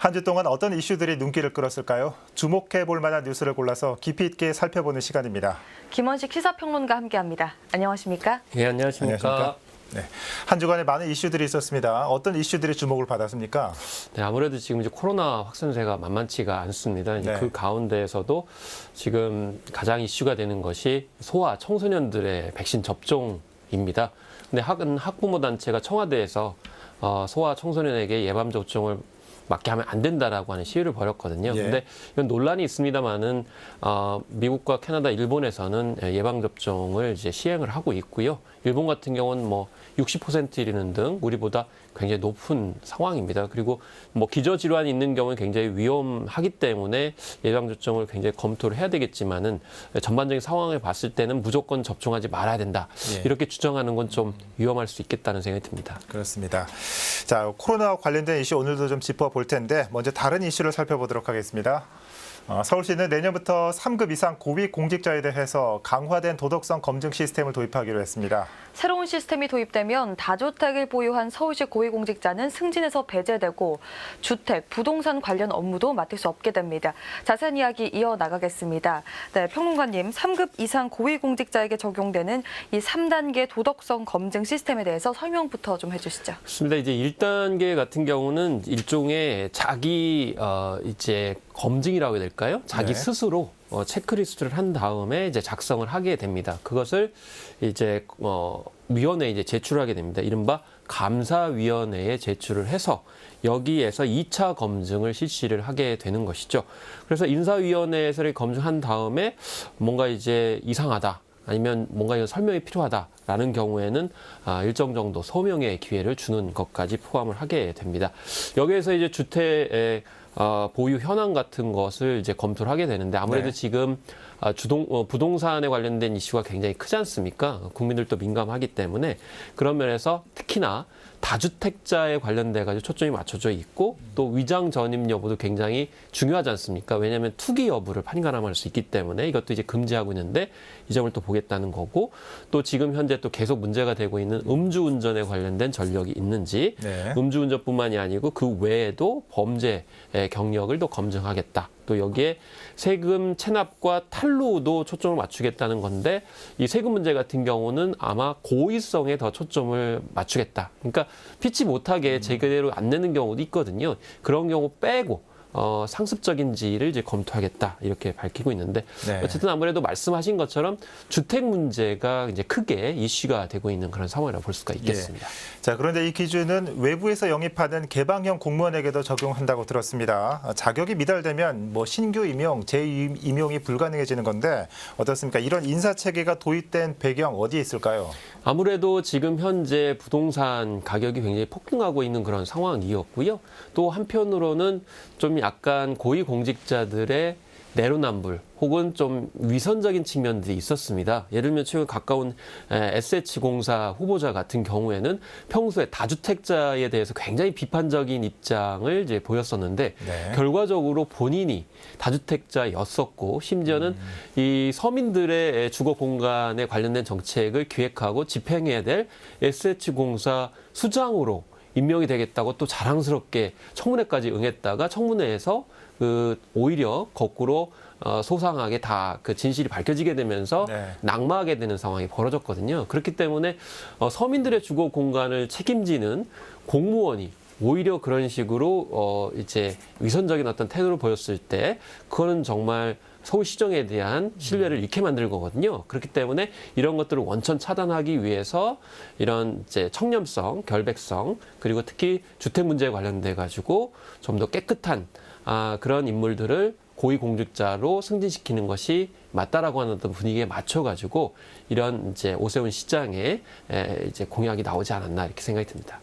한 주 동안 어떤 이슈들이 눈길을 끌었을까요? 주목해 볼 만한 뉴스를 골라서 깊이 있게 살펴보는 시간입니다. 김원식 시사평론가 함께합니다. 안녕하십니까? 예, 안녕하십니까? 네, 한 주간에 많은 이슈들이 있었습니다. 어떤 이슈들이 주목을 받았습니까? 네, 아무래도 지금 이제 코로나 확산세가 만만치가 않습니다. 이제 그 가운데에서도 지금 가장 이슈가 되는 것이 소아 청소년들의 백신 접종입니다. 근데 학부모 단체가 청와대에서 소아 청소년에게 예방 접종을 맞게 하면 안 된다라고 하는 시위를 벌였거든요. 근데 이건 논란이 있습니다만은 미국과 캐나다, 일본에서는 예방 접종을 이제 시행을 하고 있고요. 일본 같은 경우는 뭐 60% 이르는 등 우리보다 굉장히 높은 상황입니다. 그리고 뭐 기저질환이 있는 경우는 굉장히 위험하기 때문에 예방 접종을 굉장히 검토를 해야 되겠지만은 전반적인 상황을 봤을 때는 무조건 접종하지 말아야 된다. 이렇게 주장하는 건 좀 위험할 수 있겠다는 생각이 듭니다. 그렇습니다. 자, 코로나와 관련된 이슈 오늘도 좀 짚어볼 텐데 먼저 다른 이슈를 살펴보도록 하겠습니다. 서울시는 내년부터 3급 이상 고위 공직자에 대해서 강화된 도덕성 검증 시스템을 도입하기로 했습니다. 새로운 시스템이 도입되면 다주택을 보유한 서울시 고위공직자는 승진에서 배제되고 주택, 부동산 관련 업무도 맡을 수 없게 됩니다. 자세한 이야기 이어나가겠습니다. 네, 평론가님, 3급 이상 고위공직자에게 적용되는 이 3단계 도덕성 검증 시스템에 대해서 설명부터 좀 해주시죠. 그렇습니다. 이제 1단계 같은 경우는 일종의 자기 이제 검증이라고 해야 될까요? 자기 스스로 체크리스트를 한 다음에 이제 작성을 하게 됩니다. 그것을 이제 위원회에 이제 제출하게 됩니다. 이른바 감사위원회에 제출을 해서 여기에서 2차 검증을 실시를 하게 되는 것이죠. 그래서 인사위원회에서 검증한 다음에 뭔가 이제 이상하다. 아니면 뭔가 이건 설명이 필요하다라는 경우에는 일정 정도 소명의 기회를 주는 것까지 포함을 하게 됩니다. 여기에서 이제 주택의 보유 현황 같은 것을 이제 검토를 하게 되는데 아무래도 지금 부동산에 관련된 이슈가 굉장히 크지 않습니까? 국민들도 민감하기 때문에 그런 면에서 특히나 다주택자에 관련돼 가지고 초점이 맞춰져 있고 또 위장 전입 여부도 굉장히 중요하지 않습니까? 왜냐하면 투기 여부를 판가름할 수 있기 때문에 이것도 이제 금지하고 있는데 이 점을 또 보겠다는 거고 또 지금 현재 또 계속 문제가 되고 있는 음주운전에 관련된 전력이 있는지 음주운전뿐만이 아니고 그 외에도 범죄 경력을 또 검증하겠다. 또 여기에 세금 체납과 탈루도 초점을 맞추겠다는 건데 이 세금 문제 같은 경우는 아마 고의성에 더 초점을 맞추겠다. 그러니까 피치 못하게 제대로 안 내는 경우도 있거든요. 그런 경우 빼고 상습적인지를 이제 검토하겠다 이렇게 밝히고 있는데 어쨌든 아무래도 말씀하신 것처럼 주택 문제가 이제 크게 이슈가 되고 있는 그런 상황이라고 볼 수가 있겠습니다. 자, 그런데 이 기준은 외부에서 영입하는 개방형 공무원에게도 적용한다고 들었습니다. 자격이 미달되면 뭐 신규 임용, 재임용이 불가능해지는 건데 어떻습니까? 이런 인사 체계가 도입된 배경 어디에 있을까요? 아무래도 지금 현재 부동산 가격이 굉장히 폭등하고 있는 그런 상황이었고요. 또 한편으로는 좀 약간 고위공직자들의 내로남불 혹은 좀 위선적인 측면들이 있었습니다. 예를 들면 최근 가까운 SH공사 후보자 같은 경우에는 평소에 다주택자에 대해서 굉장히 비판적인 입장을 이제 보였었는데 결과적으로 본인이 다주택자였었고 심지어는 이 서민들의 주거 공간에 관련된 정책을 기획하고 집행해야 될 SH공사 수장으로 임명이 되겠다고 또 자랑스럽게 청문회까지 응했다가 청문회에서 오히려 거꾸로 소상하게 다 그 진실이 밝혀지게 되면서 낙마하게 되는 상황이 벌어졌거든요. 그렇기 때문에 서민들의 주거 공간을 책임지는 공무원이 오히려 그런 식으로 이제 위선적인 어떤 태도를 보였을 때 그거는 정말 서울시정에 대한 신뢰를 잃게 만들 거거든요. 그렇기 때문에 이런 것들을 원천 차단하기 위해서 이런 이제 청렴성, 결백성 그리고 특히 주택 문제에 관련돼 가지고 좀 더 깨끗한 그런 인물들을 고위공직자로 승진시키는 것이 맞다라고 하는 어떤 분위기에 맞춰가지고 이런 이제 오세훈 시장의 이제 공약이 나오지 않았나 이렇게 생각이 듭니다.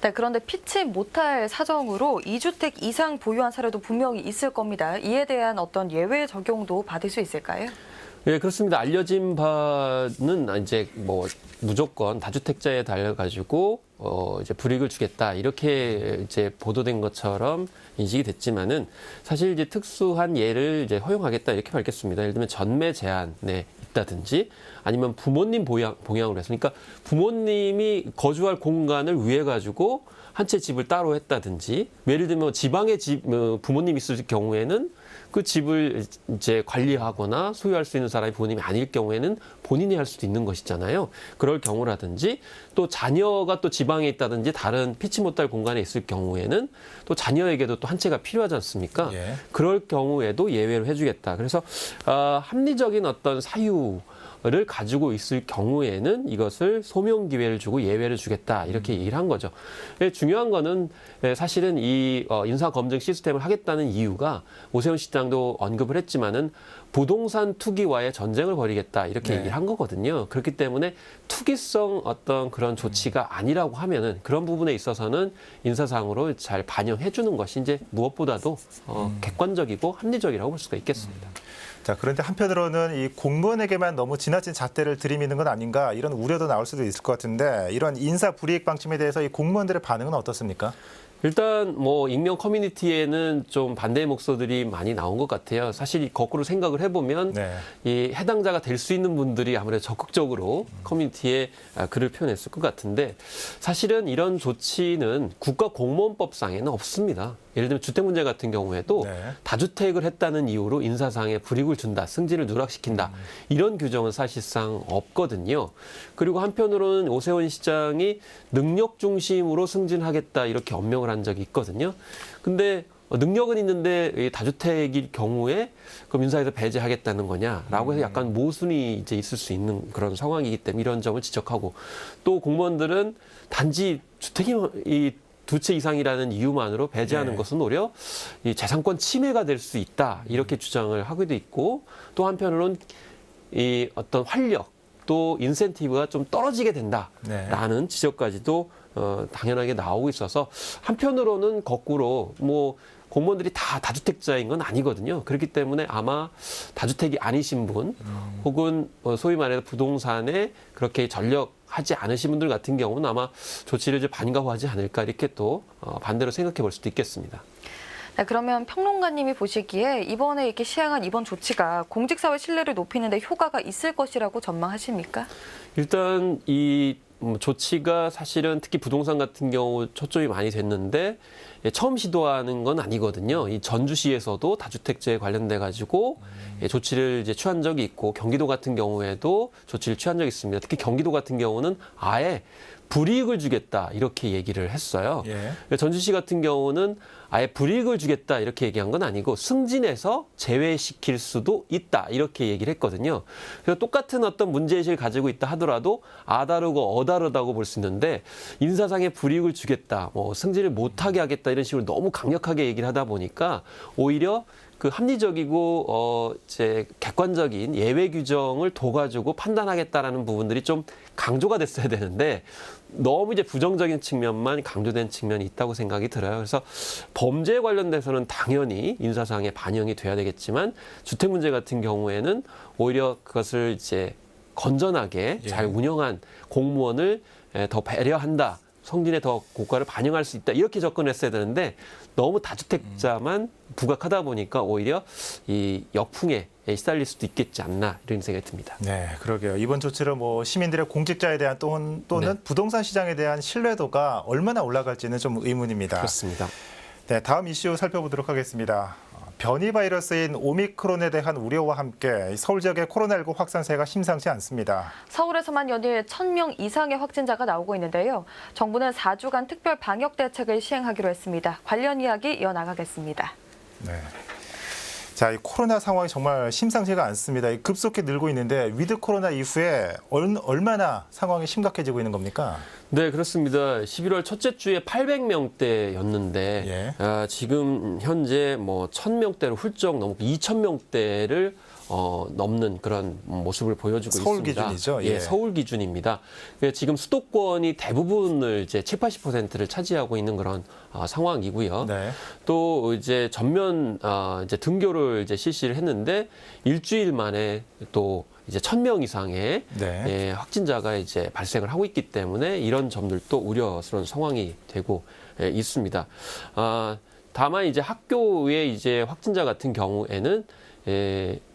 네, 그런데 피치 못할 사정으로 2주택 이상 보유한 사례도 분명히 있을 겁니다. 이에 대한 어떤 예외 적용도 받을 수 있을까요? 예, 그렇습니다. 알려진 바는 이제 뭐 무조건 다주택자에 달려가지고 이제 불이익을 주겠다 이렇게 이제 보도된 것처럼 인식이 됐지만은 사실 이제 특수한 예를 이제 허용하겠다 이렇게 밝혔습니다. 예를 들면 전매 제한에 있다든지 아니면 부모님 봉양으로 해서 그러니까 부모님이 거주할 공간을 위해 가지고 한 채 집을 따로 했다든지 예를 들면 지방에 부모님이 있을 경우에는 그 집을 이제 관리하거나 소유할 수 있는 사람이 부모님이 아닐 경우에는 본인이 할 수도 있는 것이잖아요. 그럴 경우라든지 또 자녀가 또 지방에 있다든지 다른 피치 못할 공간에 있을 경우에는 또 자녀에게도 또 한 채가 필요하지 않습니까? 예. 그럴 경우에도 예외를 해주겠다. 그래서 합리적인 어떤 사유를 가지고 있을 경우에는 이것을 소명 기회를 주고 예외를 주겠다 이렇게 얘기를 한 거죠. 중요한 거는 사실은 이 인사 검증 시스템을 하겠다는 이유가 오세훈 시장도 언급을 했지만은 부동산 투기와의 전쟁을 벌이겠다 이렇게 네. 얘기를 한 거거든요. 그렇기 때문에 투기성 어떤 그런 조치가 아니라고 하면은 그런 부분에 있어서는 인사상으로 잘 반영해 주는 것이 이제 무엇보다도 객관적이고 합리적이라고 볼 수가 있겠습니다. 자, 그런데 한편으로는 이 공무원에게만 너무 지나친 잣대를 들이미는 건 아닌가 이런 우려도 나올 수도 있을 것 같은데 이런 인사 불이익 방침에 대해서 이 공무원들의 반응은 어떻습니까? 일단 뭐 익명 커뮤니티에는 좀 반대의 목소들이 많이 나온 것 같아요. 사실 거꾸로 생각을 해보면 네. 이 해당자가 될 수 있는 분들이 아무래도 적극적으로 커뮤니티에 글을 표현했을 것 같은데 사실은 이런 조치는 국가공무원법상에는 없습니다. 예를 들면 주택 문제 같은 경우에도 네. 다주택을 했다는 이유로 인사상에 불이익을 준다, 승진을 누락시킨다 이런 규정은 사실상 없거든요. 그리고 한편으로는 오세훈 시장이 능력 중심으로 승진하겠다 이렇게 엄명을 한 적이 있거든요. 근데 능력은 있는데 이 다주택일 경우에 그럼 인사에서 배제하겠다는 거냐라고 해서 약간 모순이 이제 있을 수 있는 그런 상황이기 때문에 이런 점을 지적하고 또 공무원들은 단지 주택이 이 두 채 이상이라는 이유만으로 배제하는 네. 것은 오히려 이 재산권 침해가 될 수 있다 이렇게 주장을 하기도 있고 또 한편으로는 이 어떤 활력 또 인센티브가 좀 떨어지게 된다라는 지적까지도 당연하게 나오고 있어서 한편으로는 거꾸로 뭐 공무원들이 다 다주택자인 건 아니거든요. 그렇기 때문에 아마 다주택이 아니신 분 혹은 소위 말해서 부동산에 그렇게 전력하지 않으신 분들 같은 경우는 아마 조치를 이제 반가워하지 않을까 이렇게 또 반대로 생각해 볼 수도 있겠습니다. 네, 그러면 평론가님이 보시기에 이번에 이렇게 시행한 이번 조치가 공직사회 신뢰를 높이는 데 효과가 있을 것이라고 전망하십니까? 일단 이 조치가 사실은 특히 부동산 같은 경우 초점이 많이 됐는데 처음 시도하는 건 아니거든요. 이 전주시에서도 다주택제에 관련돼 가지고 조치를 이제 취한 적이 있고 경기도 같은 경우에도 조치를 취한 적이 있습니다. 특히 경기도 같은 경우는 아예 불이익을 주겠다 이렇게 얘기를 했어요. 예. 전주시 같은 경우는 아예 불이익을 주겠다 이렇게 얘기한 건 아니고 승진해서 제외시킬 수도 있다 이렇게 얘기를 했거든요. 그래서 똑같은 어떤 문제의식을 가지고 있다 하더라도 아다르고 어다르다고 볼 수 있는데 인사상의 불이익을 주겠다, 뭐 승진을 못하게 하겠다 이런 식으로 너무 강력하게 얘기를 하다 보니까 오히려 그 합리적이고 이제 객관적인 예외 규정을 둬가지고 판단하겠다라는 부분들이 좀 강조가 됐어야 되는데 너무 이제 부정적인 측면만 강조된 측면이 있다고 생각이 들어요. 그래서 범죄에 관련돼서는 당연히 인사상에 반영이 돼야 되겠지만 주택 문제 같은 경우에는 오히려 그것을 이제 건전하게 잘 운영한 공무원을 더 배려한다. 성진에 더 고가를 반영할 수 있다. 이렇게 접근했어야 되는데 너무 다주택자만 부각하다 보니까 오히려 이 역풍에 시달릴 수도 있겠지 않나 이런 생각이 듭니다. 네, 그러게요. 이번 조치로 뭐 시민들의 공직자에 대한 또는 네. 부동산 시장에 대한 신뢰도가 얼마나 올라갈지는 좀 의문입니다. 그렇습니다. 네, 다음 이슈 살펴보도록 하겠습니다. 변이 바이러스인 오미크론에 대한 우려와 함께 서울 지역의 코로나19 확산세가 심상치 않습니다. 서울에서만 연일 1,000명 이상의 확진자가 나오고 있는데요. 정부는 4주간 특별 방역 대책을 시행하기로 했습니다. 관련 이야기 이어나가겠습니다. 네. 자, 이 코로나 상황이 정말 심상치가 않습니다. 급속히 늘고 있는데 위드 코로나 이후에 얼마나 상황이 심각해지고 있는 겁니까? 네, 그렇습니다. 11월 첫째 주에 800명대였는데 예. 지금 현재 뭐 1,000명대로 훌쩍 넘고 2,000명대를 넘는 그런 모습을 보여주고 서울 있습니다. 기준이죠? 예, 예. 서울 기준입니다. 지금 수도권이 대부분을 이제 70~80%를 차지하고 있는 그런 상황이고요. 네. 또 이제 전면 이제 등교를 이제 실시를 했는데 일주일 만에 또 이제 1,000명 이상의 네. 예, 확진자가 이제 발생을 하고 있기 때문에 이런 점들도 우려스러운 상황이 되고 있습니다. 다만 이제 학교의 이제 확진자 같은 경우에는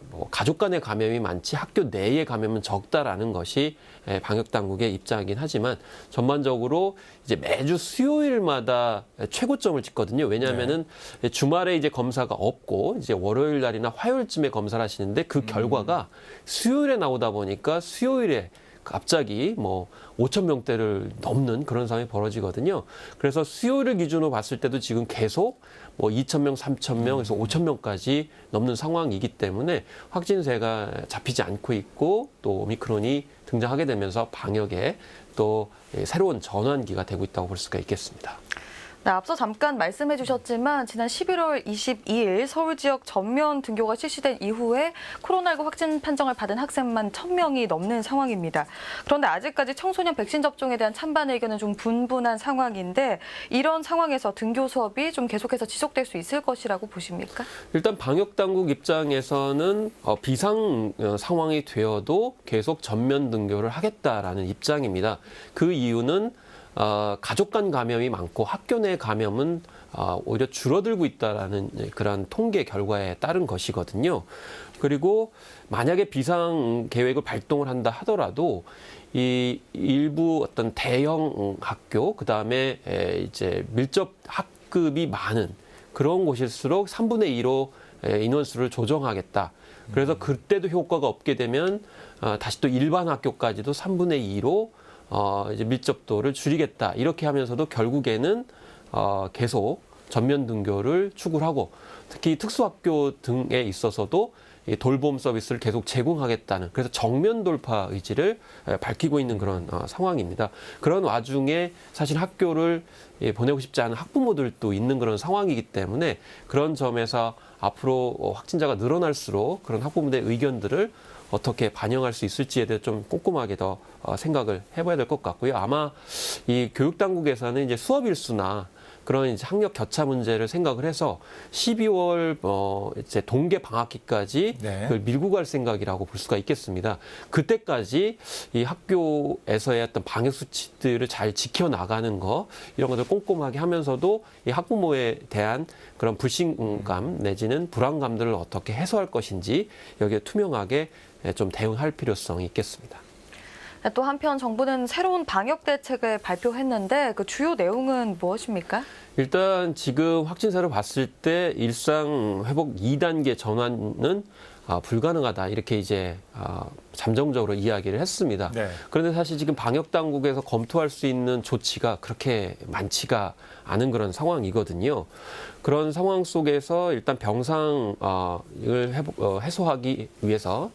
뭐 가족 간의 감염이 많지 학교 내의 감염은 적다라는 것이 방역 당국의 입장이긴 하지만 전반적으로 이제 매주 수요일마다 최고점을 찍거든요. 왜냐하면은 주말에 이제 검사가 없고 이제 월요일 날이나 화요일쯤에 검사를 하시는데 그 결과가 수요일에 나오다 보니까 수요일에 갑자기 뭐 5천 명대를 넘는 그런 상황이 벌어지거든요. 그래서 수요일을 기준으로 봤을 때도 지금 계속 뭐 2천 명, 3천 명, 그래서 5천 명까지 넘는 상황이기 때문에 확진세가 잡히지 않고 있고 또 오미크론이 등장하게 되면서 방역에 또 새로운 전환기가 되고 있다고 볼 수가 있겠습니다. 네, 앞서 잠깐 말씀해 주셨지만 지난 11월 22일 서울 지역 전면 등교가 실시된 이후에 코로나19 확진 판정을 받은 학생만 1,000명이 넘는 상황입니다. 그런데 아직까지 청소년 백신 접종에 대한 찬반 의견은 좀 분분한 상황인데 이런 상황에서 등교 수업이 좀 계속해서 지속될 수 있을 것이라고 보십니까? 일단 방역 당국 입장에서는 비상 상황이 되어도 계속 전면 등교를 하겠다라는 입장입니다. 그 이유는 가족 간 감염이 많고 학교 내 감염은 오히려 줄어들고 있다라는 그런 통계 결과에 따른 것이거든요. 그리고 만약에 비상 계획을 발동을 한다 하더라도 이 일부 어떤 대형 학교 그다음에 이제 밀접 학급이 많은 그런 곳일수록 3분의 2로 인원수를 조정하겠다. 그래서 그때도 효과가 없게 되면 다시 또 일반 학교까지도 3분의 2로 이제 밀접도를 줄이겠다. 이렇게 하면서도 결국에는 계속 전면 등교를 추구를 하고 특히 특수학교 등에 있어서도 이 돌봄 서비스를 계속 제공하겠다는 그래서 정면 돌파 의지를 밝히고 있는 그런 상황입니다. 그런 와중에 사실 학교를 보내고 싶지 않은 학부모들도 있는 그런 상황이기 때문에 그런 점에서 앞으로 확진자가 늘어날수록 그런 학부모들의 의견들을 어떻게 반영할 수 있을지에 대해 좀 꼼꼼하게 더 생각을 해봐야 될 것 같고요. 아마 이 교육당국에서는 이제 수업 일수나 그런 이제 학력 겨차 문제를 생각을 해서 12월 이제 동계 방학기까지 그걸 밀고 갈 생각이라고 볼 수가 있겠습니다. 그때까지 이 학교에서의 어떤 방역 수칙들을 잘 지켜 나가는 거 이런 것들 꼼꼼하게 하면서도 이 학부모에 대한 그런 불신감 내지는 불안감들을 어떻게 해소할 것인지 여기에 투명하게 좀 대응할 필요성이 있겠습니다. 또 한편 정부는 새로운 방역 대책을 발표했는데 그 주요 내용은 무엇입니까? 일단 지금 확진세를 봤을 때 일상 회복 2단계 전환은 불가능하다 이렇게 이제 잠정적으로 이야기를 했습니다. 그런데 사실 지금 방역 당국에서 검토할 수 있는 조치가 그렇게 많지가 않은 그런 상황이거든요. 그런 상황 속에서 일단 병상을 해소하기 위해서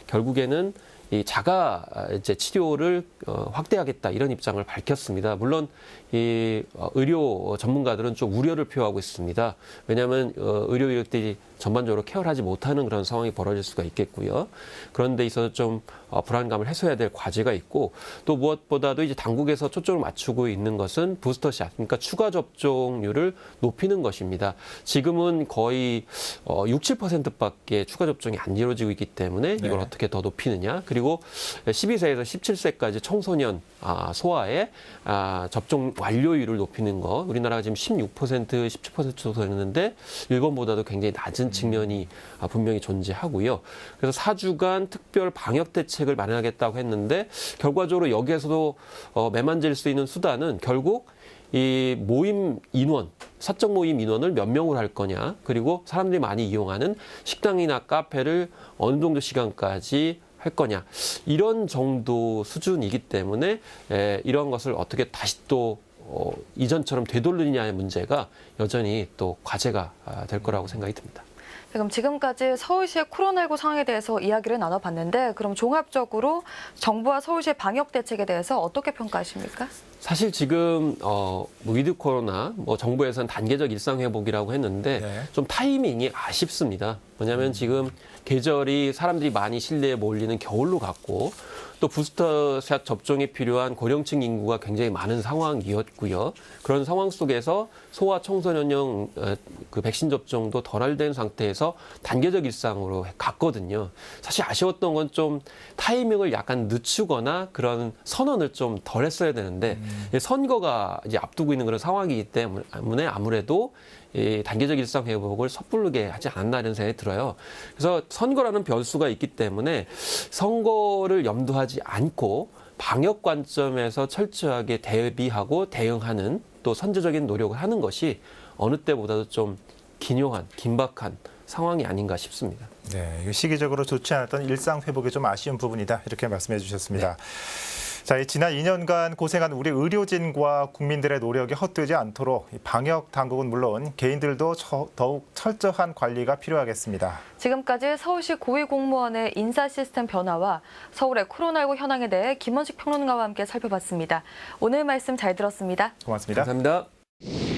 결국에는 이 자가 이제 치료를 확대하겠다 이런 입장을 밝혔습니다. 물론 이 의료 전문가들은 좀 우려를 표하고 있습니다. 왜냐하면 의료 인력들이 전반적으로 케어를 하지 못하는 그런 상황이 벌어질 수가 있겠고요. 그런 데 있어서 좀 불안감을 해소해야 될 과제가 있고 또 무엇보다도 이제 당국에서 초점을 맞추고 있는 것은 부스터샷, 그러니까 추가 접종률을 높이는 것입니다. 지금은 거의 6~7%밖에 추가 접종이 안 이루어지고 있기 때문에 이걸 어떻게 더 높이느냐. 그리고 12세에서 17세까지 청소년 소아의 접종 완료율을 높이는 거. 우리나라가 지금 16%, 17% 정도 되는데 일본보다도 굉장히 낮은 측면이 분명히 존재하고요. 그래서 4주간 특별 방역 대책을 마련하겠다고 했는데 결과적으로 여기에서도 매만질 수 있는 수단은 결국 이 모임 인원, 사적 모임 인원을 몇 명으로 할 거냐, 그리고 사람들이 많이 이용하는 식당이나 카페를 어느 정도 시간까지 할 거냐, 이런 정도 수준이기 때문에 이런 것을 어떻게 다시 또 이전처럼 되돌리느냐의 문제가 여전히 또 과제가 될 거라고 생각이 듭니다. 그럼 지금까지 서울시의 코로나19 상황에 대해서 이야기를 나눠봤는데 그럼 종합적으로 정부와 서울시의 방역 대책에 대해서 어떻게 평가하십니까? 사실 지금 위드 코로나 정부에서는 단계적 일상 회복이라고 했는데 좀 타이밍이 아쉽습니다. 왜냐하면 지금 계절이 사람들이 많이 실내에 몰리는 겨울로 갔고 또 부스터샷 접종이 필요한 고령층 인구가 굉장히 많은 상황이었고요. 그런 상황 속에서 소아 청소년용 그 백신 접종도 덜 된 상태에서 단계적 일상으로 갔거든요. 사실 아쉬웠던 건 좀 타이밍을 약간 늦추거나 그런 선언을 좀 덜 했어야 되는데 선거가 이제 앞두고 있는 그런 상황이기 때문에 아무래도 이 단계적 일상 회복을 섣부르게 하지 않았나 이런 생각이 들어요. 그래서 선거라는 변수가 있기 때문에 선거를 염두하지 않고 방역 관점에서 철저하게 대비하고 대응하는 또 선제적인 노력을 하는 것이 어느 때보다도 좀 긴요한, 긴박한 상황이 아닌가 싶습니다. 네, 시기적으로 좋지 않았던 일상 회복이 좀 아쉬운 부분이다 이렇게 말씀해 주셨습니다. 자, 지난 2년간 고생한 우리 의료진과 국민들의 노력이 헛되지 않도록 방역 당국은 물론 개인들도 더욱 철저한 관리가 필요하겠습니다. 지금까지 서울시 고위공무원의 인사 시스템 변화와 서울의 코로나19 현황에 대해 김원식 평론가와 함께 살펴봤습니다. 오늘 말씀 잘 들었습니다. 고맙습니다. 감사합니다.